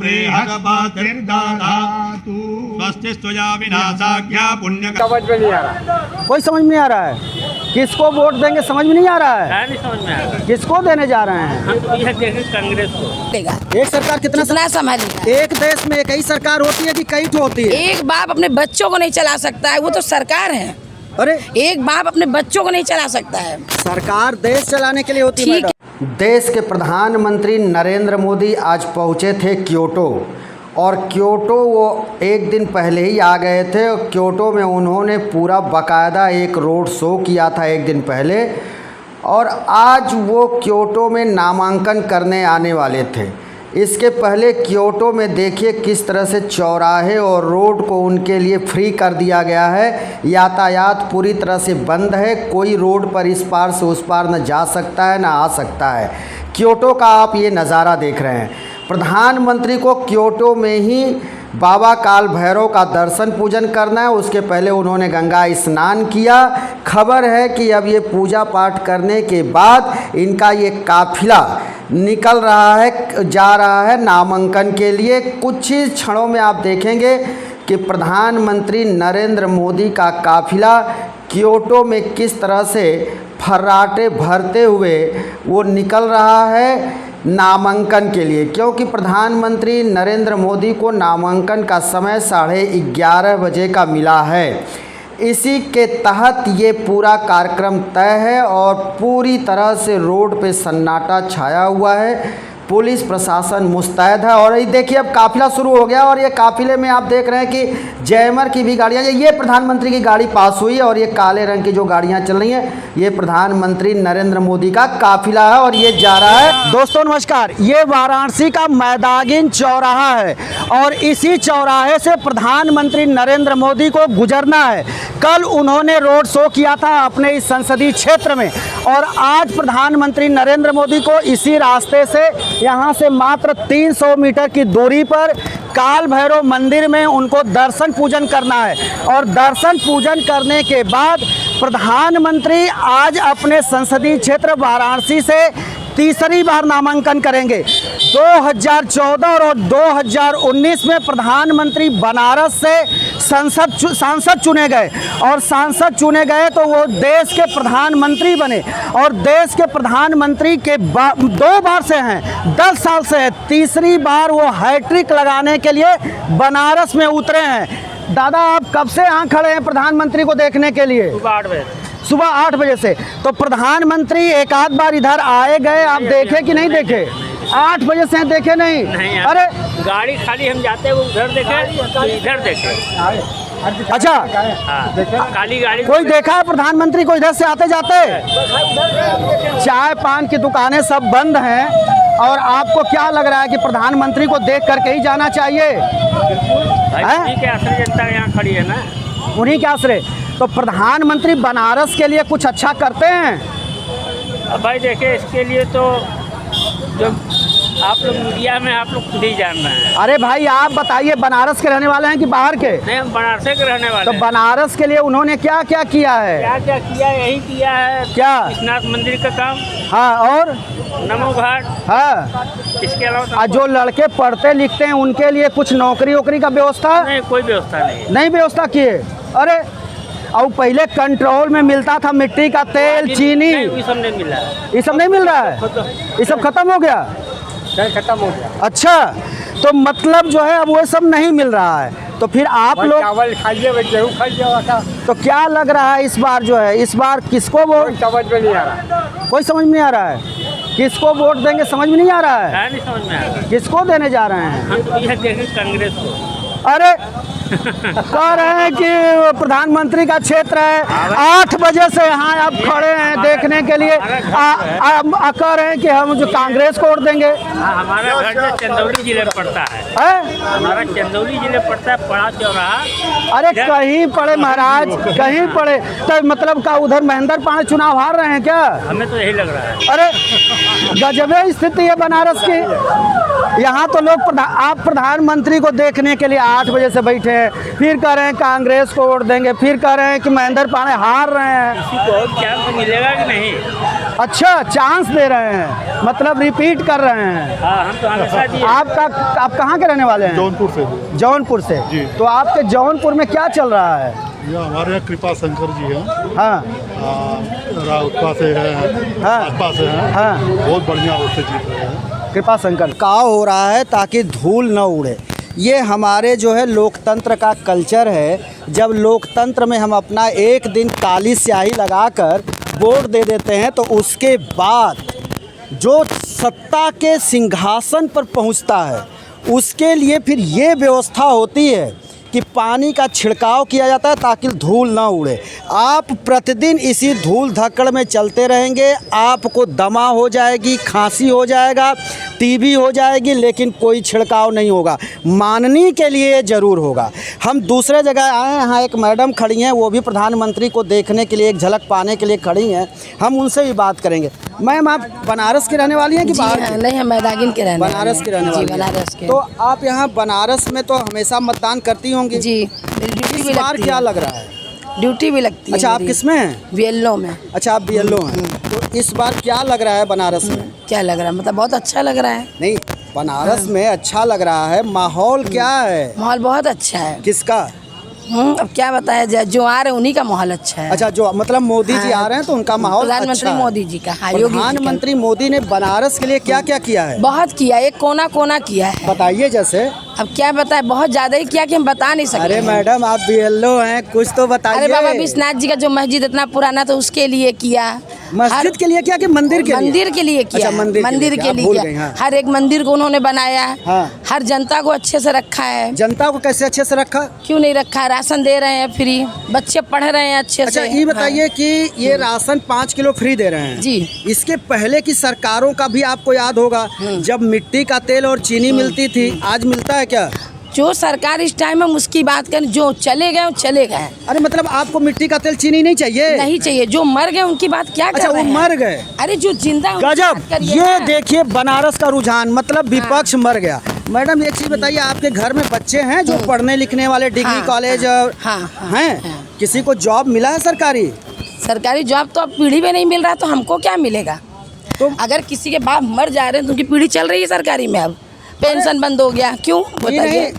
प्रेहकपातिर्दधातु स्वस्ति स्वजा विनाशाख्या पुण्य। समझ में नहीं आ रहा, कोई समझ में नहीं आ रहा है। किसको वोट देंगे समझ में नहीं आ रहा है। नहीं समझ में आ रहा। किसको देने जा रहे हैं? हम तो यह देखें कांग्रेस को। एक सरकार कितना संभालेगा? एक देश में एक ही सरकार होती है कि कई ठो होती है? एक बाप अपने बच्चों को नहीं चला सकता है, वो तो सरकार है। अरे एक बाप अपने बच्चों को नहीं चला सकता है। सरकार देश चलाने के लिए होती है। ठीक मैडम, देश के प्रधानमंत्री नरेंद्र मोदी आज पहुंचे थे क्योटो, और क्योटो वो एक दिन पहले ही आ गए थे। और क्योटो में उन्होंने पूरा बाकायदा एक रोड शो किया था एक दिन पहले, और आज वो क्योटो में नामांकन करने आने वाले थे। इसके पहले क्योटो में देखिए किस तरह से चौराहे और रोड को उनके लिए फ्री कर दिया गया है। यातायात पूरी तरह से बंद है, कोई रोड पर इस पार से उस पार न जा सकता है न आ सकता है। क्योटो का आप ये नज़ारा देख रहे हैं। प्रधानमंत्री को क्योटो में ही बाबा काल भैरव का दर्शन पूजन करना है। उसके पहले उन्होंने गंगा स्नान किया। खबर है कि अब ये पूजा पाठ करने के बाद इनका ये काफिला निकल रहा है, जा रहा है नामांकन के लिए। कुछ ही क्षणों में आप देखेंगे कि प्रधानमंत्री नरेंद्र मोदी का काफिला क्योटो में किस तरह से फर्राटे भरते हुए वो निकल रहा है नामांकन के लिए, क्योंकि प्रधानमंत्री नरेंद्र मोदी को नामांकन का समय 11:30 बजे का मिला है। इसी के तहत ये पूरा कार्यक्रम तय है और पूरी तरह से रोड पे सन्नाटा छाया हुआ है। पुलिस प्रशासन मुस्तैद है। और ये देखिए अब काफिला शुरू हो गया, और ये काफिले में आप देख रहे हैं कि जैमर की भी गाड़ियाँ, ये प्रधानमंत्री की गाड़ी पास हुई है, और ये काले रंग की जो गाड़ियाँ चल रही हैं ये प्रधानमंत्री नरेंद्र मोदी का काफिला है और ये जा रहा है। दोस्तों नमस्कार, ये वाराणसी का मैदागिन चौराहा है, और इसी चौराहे से प्रधानमंत्री नरेंद्र मोदी को गुजरना है। कल उन्होंने रोड शो किया था अपने इस संसदीय क्षेत्र में, और आज प्रधानमंत्री नरेंद्र मोदी को इसी रास्ते से यहाँ से मात्र 300 मीटर की दूरी पर काल भैरव मंदिर में उनको दर्शन पूजन करना है। और दर्शन पूजन करने के बाद प्रधानमंत्री आज अपने संसदीय क्षेत्र वाराणसी से तीसरी बार नामांकन करेंगे। 2014 और 2019 में प्रधानमंत्री बनारस से सांसद चुने गए, और सांसद चुने गए तो वो देश के प्रधानमंत्री बने, और देश के प्रधानमंत्री के 2 बार से हैं, 10 साल से है। तीसरी बार वो हैट्रिक लगाने के लिए बनारस में उतरे हैं। दादा आप कब से यहाँ खड़े हैं प्रधानमंत्री को देखने के लिए? सुबह 8 बजे से। तो प्रधानमंत्री एक आध बार इधर आए गए, आप देखे कि नहीं देखे? 8 बजे से देखे नहीं? अरे गाड़ी खाली हम जाते हैं, वो उधर देखे इधर देखे। अच्छा खाली गाड़ी कोई देखा है प्रधानमंत्री को इधर से आते जाते? चाय पान की दुकानें सब बंद हैं, और आपको क्या लग रहा है कि प्रधानमंत्री को देख करके ही जाना चाहिए? उन्हीं के आश्रय जनता यहाँ खड़ी है ना, उन्हीं के आश्रय। तो प्रधानमंत्री बनारस के लिए कुछ अच्छा करते हैं? अब भाई देखिए, इसके लिए तो जो आप लोग मीडिया में आप लोग खुद ही जान रहे हैं। अरे भाई आप बताइए, बनारस के रहने वाले हैं कि बाहर के? नहीं, हम बनारस के रहने वाले तो हैं। बनारस के लिए उन्होंने क्या क्या किया है? क्या क्या किया, यही किया है। क्या? विश्वनाथ मंदिर का काम, हाँ, और नमो घाट, हाँ, इसके अलावा जो लड़के पढ़ते लिखते हैं उनके लिए कुछ नौकरी वोकरी का व्यवस्था? नहीं, कोई व्यवस्था नहीं व्यवस्था किए। अरे और पहले कंट्रोल में मिलता था मिट्टी का तेल, चीनी, ये सब नहीं मिला। ये सब नहीं मिल रहा है, ये सब खत्म हो गया। खत्म हो गया। अच्छा, तो मतलब जो है अब वो सब नहीं मिल रहा है। तो फिर आप लोग चावल खाइए, गेहूँ खाइए। तो क्या लग रहा है इस बार जो है, इस बार किसको वोट? समझ में नहीं आ रहा, कोई समझ में नहीं आ रहा है। किसको वोट देंगे समझ में नहीं आ रहा है। नहीं समझ में आ रहा। किसको देने जा रहे हैं? हम तो यह देखें कांग्रेस को। अरे कह रहे हैं कि प्रधानमंत्री का क्षेत्र है, 8 बजे से यहाँ आप खड़े हैं देखने के लिए, कह रहे हैं कि हम जो कांग्रेस को वोट देंगे। हमारा घर जो चंदौली जिले में पड़ता है, हमारा चंदौली जिले पड़ता है, पड़ा चौराहा। अरे कहीं पड़े महाराज, कहीं पड़े। तो मतलब का उधर महेंद्र पांडे चुनाव हार रहे हैं क्या? हमें तो यही लग रहा है। अरे गजबे स्थिति है बनारस की। यहाँ तो लोग आप प्रधानमंत्री को देखने के लिए 8 बजे से बैठे हैं, देंगे, फिर कह रहे हैं कांग्रेस को वोट देंगे, फिर कह रहे हैं कि महेंद्र पांडे हार रहे हैं। बहुत चांस मिलेगा कि नहीं? अच्छा, चांस दे रहे हैं, मतलब रिपीट कर रहे हैं। हाँ, हम तो हमेशा दिए। आप कहाँ के रहने वाले हैं? जौनपुर से। जौनपुर से जी। तो आपके जौनपुर में क्या चल रहा है? ये हमारे यहाँ कृपा शंकर जी हैं, हाँ राउतपा से हैं, हाँ। भाजपा से हैं, हाँ। बहुत बढ़िया उससे जीत रहे हैं। कृपा शंकर का हो रहा है ताकि धूल न उड़े। ये हमारे जो है लोकतंत्र का कल्चर है। जब लोकतंत्र में हम अपना एक दिन काली स्याही लगाकर वोट दे देते हैं तो उसके बाद जो सत्ता के सिंहासन पर पहुंचता है उसके लिए फिर ये व्यवस्था होती है कि पानी का छिड़काव किया जाता है ताकि धूल ना उड़े। आप प्रतिदिन इसी धूल धक्कड़ में चलते रहेंगे, आपको दमा हो जाएगी, खांसी हो जाएगा, टीबी हो जाएगी, लेकिन कोई छिड़काव नहीं होगा। माननी के लिए ज़रूर होगा। हम दूसरे जगह आए, यहाँ एक मैडम खड़ी हैं, वो भी प्रधानमंत्री को देखने के लिए, एक झलक पाने के लिए खड़ी हैं। हम उनसे भी बात करेंगे। मैम, आप बनारस की रहने वाली हैं कि बाहर की? नहीं, हम मैदागिन के रहने वाले हैं। बनारस की रहने वाली हैं। बनारस के। तो आप यहाँ बनारस में तो हमेशा मतदान करती होंगी जी, मेरी ड्यूटी इस भी बार लगती क्या है। लग रहा है? ड्यूटी भी लगती है। अच्छा, आप मेरी। किस में हैं? बीएलओ में। अच्छा, आप बीएलओ हैं। तो इस बार क्या लग रहा है बनारस में? क्या लग रहा है? मतलब बहुत अच्छा लग रहा है। नहीं, बनारस में अच्छा लग रहा है। माहौल क्या है? माहौल बहुत अच्छा है। किसका? अब क्या बताया जाए, जो आ रहे हैं उन्हीं का माहौल अच्छा है। अच्छा, जो मतलब मोदी जी हाँ। आ रहे हैं तो उनका माहौल प्रधानमंत्री अच्छा है। मोदी जी का। हाँ, योगी जी का। प्रधानमंत्री मोदी ने बनारस के लिए क्या क्या किया है? बहुत किया, एक कोना कोना किया है। बताइए। जैसे अब क्या बताए, बहुत ज्यादा ही किया कि हम बता नहीं सकते। अरे मैडम, आप बीएलओ हैं, कुछ तो बताइए। अरे बाबा विश्वनाथ जी का जो मस्जिद इतना पुराना था उसके लिए किया। मस्जिद के लिए क्या कि मंदिर के लिए? मंदिर के लिए किया। अच्छा, मंदिर के आप भूल गई, लिए हाँ। हर एक मंदिर को उन्होंने बनाया। हाँ। हर जनता को अच्छे से रखा है। जनता को कैसे अच्छे से रखा? क्यों नहीं रखा है? राशन दे रहे हैं फ्री, बच्चे पढ़ रहे हैं अच्छे अच्छा, से। ये बताइए कि ये राशन 5 किलो फ्री दे रहे हैं जी। इसके पहले की सरकारों का भी आपको याद होगा, जब मिट्टी का तेल और चीनी मिलती थी, आज मिलता है क्या? जो सरकार इस टाइम हम उसकी बात करें, जो चले गए वो चले गए। अरे मतलब आपको मिट्टी का तेल चीनी नहीं चाहिए? नहीं चाहिए। जो मर गए उनकी बात क्या कर अच्छा, रहे वो हैं? मर गए। अरे जो जिंदा है, उनकी गजब, बात करिए ये ना। देखिए बनारस का रुझान, मतलब विपक्ष मर गया। मैडम, एक चीज बताइए, आपके घर में बच्चे हैं जो पढ़ने लिखने वाले, डिग्री हाँ, कॉलेज हाँ, हैं? हाँ। किसी को जॉब मिला है सरकारी? सरकारी जॉब तो अब पीढ़ी में नहीं मिल रहा, तो हमको क्या मिलेगा? तो अगर किसी के बाप मर जा रहे हैं तो उनकी पीढ़ी चल रही है सरकारी में। अब पेंशन बंद हो गया, क्यों बताइए?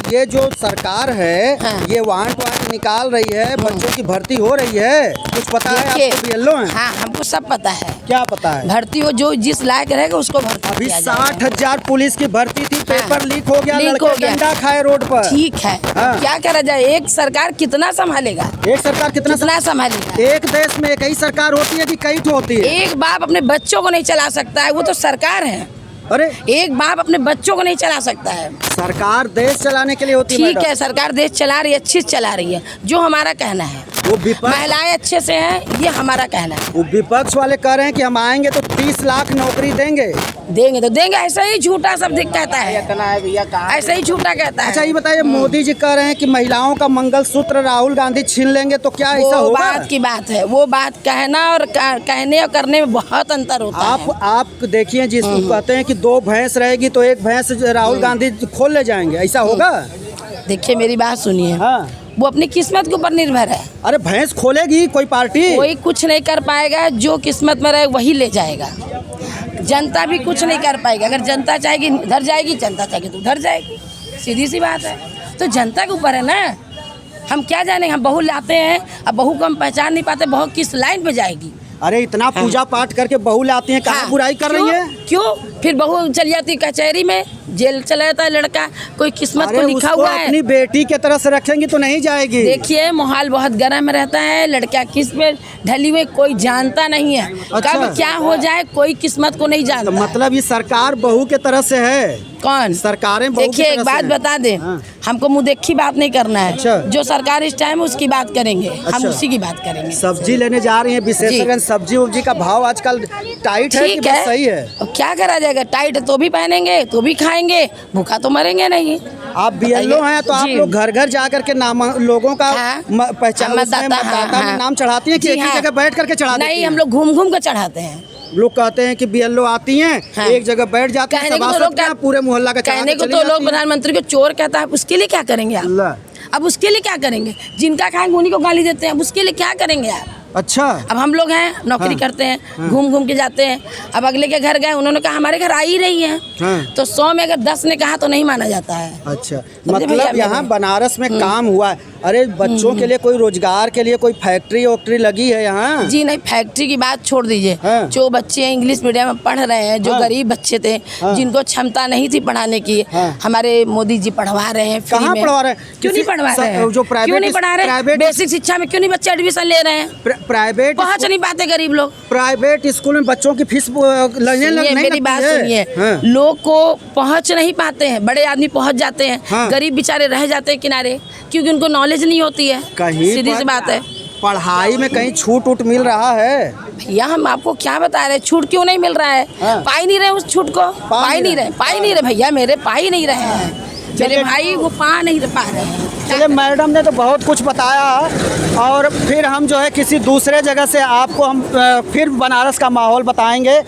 ये जो सरकार है, हाँ। ये वाहन निकाल रही है, बच्चों की भर्ती हो रही है, कुछ पता है देखिए, आपको? बीएलओ हैं? हाँ, हमको सब पता है। क्या पता है? भर्ती हो, जो जिस लायक रहेगा उसको भर्ती अभी किया जाएगा। 60,000 पुलिस की भर्ती थी, पेपर लीक हो गया, लीक लड़के हो गया। डंडा खाए रोड पर। ठीक है, हाँ। क्या करा जाए? एक सरकार कितना संभालेगा? एक सरकार कितना संभालेगा? एक देश में एक ही सरकार होती है कि कई ठो होती है? एक बाप अपने बच्चों को नहीं चला सकता है, वो तो सरकार है। अरे एक बाप अपने बच्चों को नहीं चला सकता है। सरकार देश चलाने के लिए होती है ठीक मैडम। है, सरकार देश चला रही है, अच्छी से चला रही है, जो हमारा कहना है। वो विपक्ष महिलाएं अच्छे से हैं, ये हमारा कहना है। वो विपक्ष वाले कह रहे हैं कि हम आएंगे तो 30 लाख नौकरी देंगे। देंगे तो देंगे, ऐसा ही झूठा सब कहता है, ऐसा ही झूठा कहता है। अच्छा, ये बताइए, मोदी जी कह रहे हैं कि महिलाओं का मंगलसूत्र राहुल गांधी छीन लेंगे, तो क्या ऐसा वो होगा? बात की बात है, वो बात कहना और कहने और करने में बहुत अंतर होता है। आप देखिए, जिसको कहते हैं कि 2 भैंस रहेगी तो एक भैंस राहुल गांधी खोल ले जाएंगे, ऐसा होगा? देखिए मेरी बात सुनिए, हाँ। वो अपनी किस्मत के ऊपर निर्भर है। अरे भैंस खोलेगी कोई पार्टी? कोई कुछ नहीं कर पाएगा, जो किस्मत में रहे वही ले जाएगा। जनता भी कुछ नहीं कर पाएगी। अगर जनता चाहेगी इधर जाएगी, जनता चाहेगी तो उधर जाएगी, सीधी सी बात है। तो जनता के ऊपर है ना, हम क्या जाने। हम बहू लाते हैं, अब बहू को हम पहचान नहीं पाते, बहू किस लाइन पे जाएगी। अरे इतना पूजा पाठ करके बहू लाती हैं, कहाँ बुराई कर रही है? क्यों? फिर बहू चली जाती कचहरी में, जेल चला जाता है लड़का, कोई किस्मत को लिखा हुआ है। अपनी बेटी के तरह से रखेंगी तो नहीं जाएगी। देखिए माहौल बहुत गर्म रहता है, लड़कियां किस पे ढली हुई कोई जानता नहीं है। अच्छा। कब क्या हो जाए कोई किस्मत को नहीं जानता। मतलब ये सरकार बहू के तरह से है? कौन? सरकारें बहू की देखिए तरह एक बात से बता दें, हाँ। हमको मुँह देखी बात नहीं करना है। अच्छा। जो सरकार इस टाइम उसकी बात करेंगे, हम अच्छा। उसी की बात करेंगे। सब्जी लेने जा रही है, विशेषकर सब्जी उब्जी का भाव आजकल टाइट है कि ठीक बस है, सही है? अब क्या करा जाएगा? टाइट है तो भी पहनेंगे, तो भी खाएंगे, भूखा तो मरेंगे नहीं। आप बीएलओ हैं तो आप जी। लोग घर घर जा करके नाम लोगों का हाँ। पहचान मतदाता में नाम चढ़ाती हैं कि जी एक ही हाँ। जगह बैठ करके चढ़ा देती नहीं, हैं? हम लोग घूम घूम कर चढ़ाते हैं। लोग कहते हैं कि बीएलओ आती हैं, हाँ। एक जगह बैठ जाती हैं, कहने को तो सभासद लोग क्या पूरे मोहल्ला का चढ़ा कहने के को चली तो जाती लोग हैं। प्रधानमंत्री को चोर कहता है, उसके लिए क्या करेंगे आप? ला। अब उसके लिए क्या करेंगे? जिनका खाएंगे उन्हीं को गाली देते हैं, अब उसके लिए क्या करेंगे आप? अच्छा। अब हम लोग हैं, नौकरी करते हैं, घूम घूम के जाते हैं। अब अगले के घर गए, उन्होंने कहा हमारे घर आ ही रही हैं, तो 100 में अगर 10 ने कहा तो नहीं माना जाता है। अच्छा, मतलब यहाँ बनारस में काम हुआ है। अरे बच्चों के लिए कोई रोजगार के लिए कोई फैक्ट्री वैक्ट्री लगी है यहाँ? जी नहीं, फैक्ट्री की बात छोड़ दीजिए। जो बच्चे इंग्लिश मीडियम में पढ़ रहे हैं, जो गरीब बच्चे थे, जिनको क्षमता नहीं थी पढ़ाने की, हमारे मोदी जी पढ़वा रहे हैं फ्री में। कहाँ पढ़वा रहे हैं? क्यों नहीं पढ़वा रहे हैं? जो प्राइवेट, क्यों नहीं पढ़ा रहे हैं? बेसिक शिक्षा में क्यों नहीं बच्चे एडमिशन ले रहे हैं? प्राइवेट पहुँच नहीं पाते गरीब लोग। प्राइवेट स्कूल में बच्चों की फीस मेरी बात सुनिए, लोग को पहुँच नहीं पाते हैं, बड़े आदमी पहुँच जाते हैं, गरीब बेचारे रह जाते हैं किनारे, क्योंकि उनको नॉलेज नहीं होती है। कहीं सीधी सी बात है। पढ़ाई में कहीं छूट उट मिल रहा है? भैया हम आपको क्या बता रहे हैं, छूट क्यों नहीं मिल रहा है? पा ही नहीं रहे उस छूट को, पा ही नहीं रहे भैया, मेरे पा ही नहीं रहे हैं, मेरे भाई वो पा नहीं पा रहे हैं। चलिए, मैडम ने तो बहुत कुछ बताया और फिर हम जो है किसी दूसरे जगह से आपको हम फिर बनारस का माहौल बताएंगे।